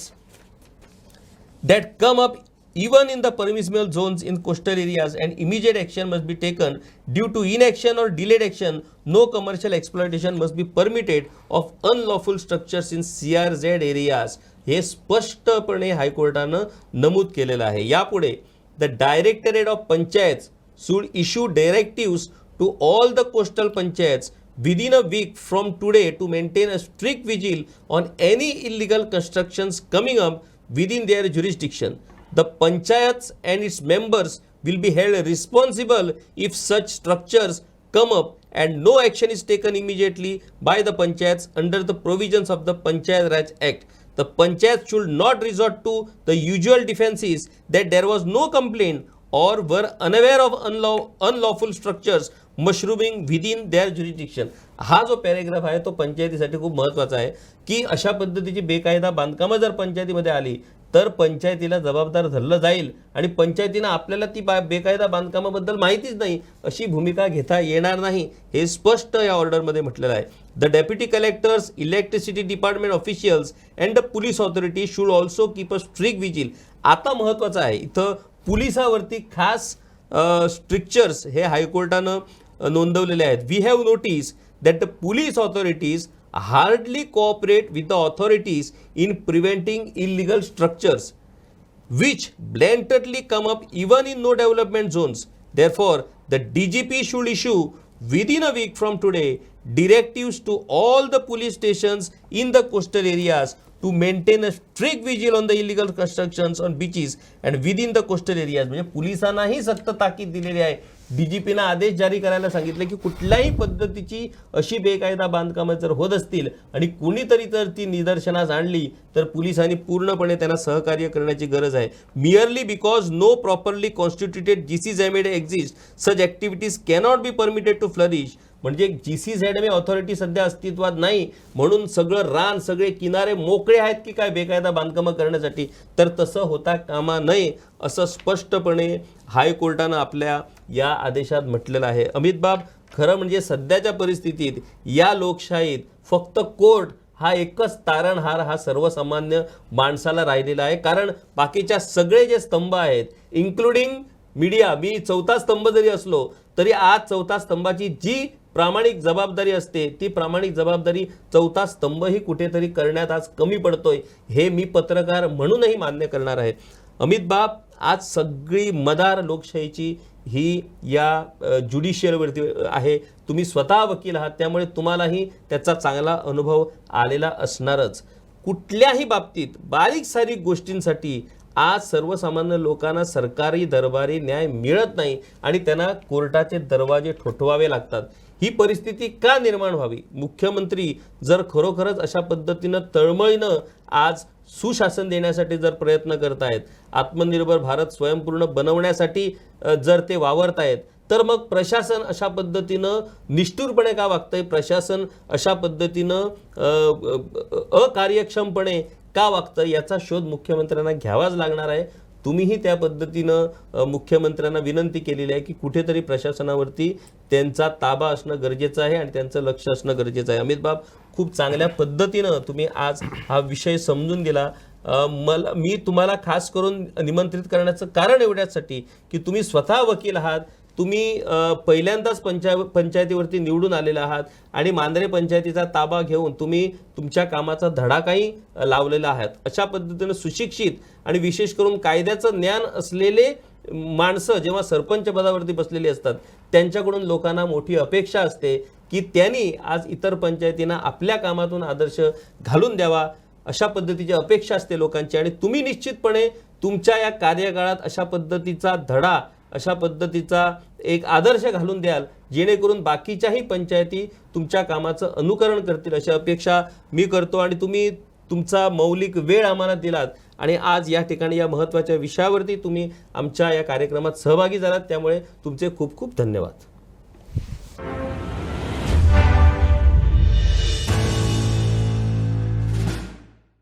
that come up even in the permissible zones in coastal areas, and immediate action must be taken. Due to inaction or delayed action, no commercial exploitation must be permitted of unlawful structures in CRZ areas. हे स्पष्टपणे हायकोर्टानं नमूद केलेलं आहे. यापुढे the Directorate of Panchayats should issue directives to all the coastal panchayats within a week from today to maintain a strict vigil on any illegal constructions coming up within their jurisdiction. The panchayats and its members will be held responsible if such structures come up and no action is taken immediately by the panchayats under the provisions of the Panchayat Raj Act. The panchayat should not resort to the usual defenses that there was no complaint or were unaware of unlawful structures mushrooming within their jurisdiction. हा जो paragraph आहे तो पंचायतीसाठी खूप महत्त्वाचा आहे की अशा पद्धतीची बेकायदा बांधकामं जर पंचायतीमध्ये आली तर पंचायतीला जबाबदार धरलं जाईल आणि पंचायतीनं आपल्याला ती बेकायदा बांधकामाबद्दल माहितीच नाही अशी भूमिका घेता येणार नाही, हे स्पष्ट या ऑर्डरमध्ये म्हटलेलं आहे. The deputy collectors, electricity department officials and the police authority should also keep a strict vigil. आता महत्त्वाचं आहे इथं पोलिसावरती खास स्ट्रिक्चर्स हे हायकोर्टानं नोंदवलेले आहेत. We have notice that the police authorities hardly cooperate with the authorities in preventing illegal structures which blatantly come up even in no development zones. Therefore, the DGP should issue within a week from today directives to all the police stations in the coastal areas to maintain a strict vigil on the illegal constructions on beaches and within the coastal areas. म्हणजे पोलिसांनाही सक्त ताकीद दिलेली आहे. DGPनं आदेश जारी करायला सांगितले की कुठल्याही पद्धतीची अशी बेकायदा बांधकामं जर होत असतील आणि कुणीतरी जर ती निदर्शनास आणली तर पोलिसांनी पूर्णपणे त्यांना सहकार्य करण्याची गरज आहे. Merely because no properly constituted GCZMA exist, such activities cannot be permitted to flourish. म्हणजे GCZMA ऑथॉरिटी सध्या अस्तित्वात नाही म्हणून सगळं रान, सगळे किनारे मोकळे आहेत की काय बेकायदा बांधकामं करण्यासाठी, तर तसं होता कामा नये असं स्पष्टपणे हायकोर्टानं आपल्या या आदेशात म्हटलेलं आहे. अमित बाब, खरं म्हणजे सध्याच्या परिस्थितीत या लोकशाहीत फक्त कोर्ट हा एकच तारणहार हा सर्वसामान्य माणसाला राहिलेला आहे. कारण बाकीच्या सगळे जे स्तंभ आहेत इन्क्लुडिंग मीडिया, मी चौथा स्तंभ जरी असलो तरी आज चौथा स्तंभाची जी प्रामाणिक जबाबदारी असते ती प्रामाणिक जबाबदारी चौथा स्तंभही कुठेतरी करण्यात आज कमी पडतोय, हे मी पत्रकार म्हणूनही मान्य करणार आहे. अमित बाब, आज सगळी मदार लोकशाहीची ही या ज्युडिशियलवरती आहे. तुम्ही स्वतः वकील आहात त्यामुळे तुम्हालाही त्याचा चांगला अनुभव आलेला असणारच. कुठल्याही बाबतीत बारीक सारीक गोष्टींसाठी आज सर्वसामान्य लोकांना सरकारी दरबारी न्याय मिळत नाही आणि त्यांना कोर्टाचे दरवाजे ठोठवावे लागतात. ही परिस्थिती का निर्माण व्हावी? मुख्यमंत्री जर खरोखरच अशा पद्धतीनं तळमळीनं आज सुशासन देण्यासाठी जर प्रयत्न करतायत, आत्मनिर्भर भारत स्वयंपूर्ण बनवण्यासाठी जर ते वावरतायत, तर मग प्रशासन अशा पद्धतीनं निष्ठुरपणे का वागतंय? प्रशासन अशा पद्धतीनं अकार्यक्षमपणे का वागतं याचा शोध मुख्यमंत्र्यांना घ्यावाच लागणार आहे. तुम्हीही त्या पद्धतीनं मुख्यमंत्र्यांना विनंती केलेली आहे की कुठेतरी प्रशासनावरती त्यांचा ताबा असणं गरजेचं आहे आणि त्यांचं लक्ष असणं गरजेचं आहे. अमित बाब, खूप चांगल्या पद्धतीनं तुम्ही आज हा विषय समजून दिला. मी तुम्हाला खास करून निमंत्रित करण्याचं कारण एवढ्यासाठी की तुम्ही स्वतः वकील आहात, तुम्ही पहिल्यांदाच पंचायतीवरती निवडून आलेला आहात आणि मांजरे पंचायतीचा ताबा घेऊन तुम्ही तुमच्या कामाचा धडाकाही लावलेला आहात. अशा पद्धतीनं सुशिक्षित आणि विशेष करून कायद्याचं ज्ञान असलेले माणसं जेव्हा सरपंच पदावरती बसलेली असतात त्यांच्याकडून लोकांना मोठी अपेक्षा असते की त्यांनी आज इतर पंचायतींना आपल्या कामातून आदर्श घालून द्यावा. अशा पद्धतीची अपेक्षा असते लोकांची आणि तुम्ही निश्चितपणे तुमच्या या कार्यकाळात अशा पद्धतीचा धडा, अशा पद्धतीचा एक आदर्श घालून द्याल जेणेकरून बाकीच्याही पंचायती तुमच्या कामाचं अनुकरण करतील अशी अपेक्षा मी करतो. आणि तुम्ही तुमचा मौलिक वेळ आम्हाला दिलात आणि आज या ठिकाणी या महत्त्वाच्या विषयावरती तुम्ही आमच्या या कार्यक्रमात सहभागी झालात, त्यामुळे तुमचे खूप खूप धन्यवाद.